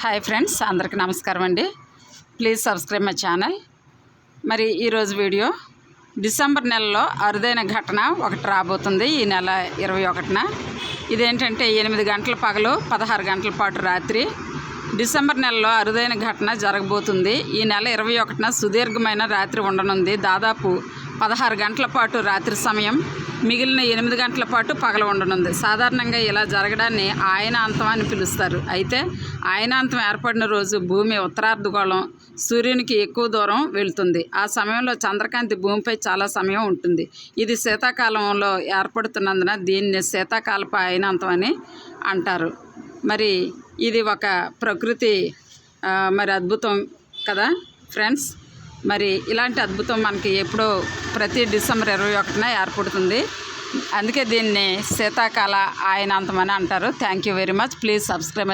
Hi friends, అందరికీ నమస్కారం అండి. Please subscribe my channel. మరి ఈరోజు వీడియో డిసెంబర్ నెలలో అరుదైన ఘటన ఒకటి రాబోతుంది. ఈ నెల 21న ఇదేంటంటే 8 గంటల పగలు 16 గంటల పాటు రాత్రి డిసెంబర్ నెలలో అరుదైన ఘటన జరగబోతుంది. ఈ నెల 21న సుదీర్ఘమైన రాత్రి ఉండనుంది. దాదాపు 16 గంటల పాటు రాత్రి సమయం, మిగిలిన 8 గంటల పాటు పగలు ఉండనుంది. సాధారణంగా ఇలా జరగడాన్ని ఆయనాంతం అని పిలుస్తారు. అయితే ఆయనాంతం ఏర్పడిన రోజు భూమి ఉత్తరార్ధగోళం సూర్యునికి ఎక్కువ దూరం వెళుతుంది. ఆ సమయంలో చంద్రకాంతి భూమిపై చాలా సమయం ఉంటుంది. ఇది శీతాకాలంలో ఏర్పడుతున్నందున దీన్ని శీతాకాలపు ఆయనాంతం అని అంటారు. మరి ఇది ఒక ప్రకృతి అద్భుతం కదా ఫ్రెండ్స్. మరి ఇలాంటి అద్భుతం మనకి ఎప్పుడో ప్రతి డిసెంబర్ 21న ఏర్పడుతుంది. అందుకే దీన్ని శీతాకాల ఆయనాంతం అని అంటారు. Thank you very much. Please subscribe.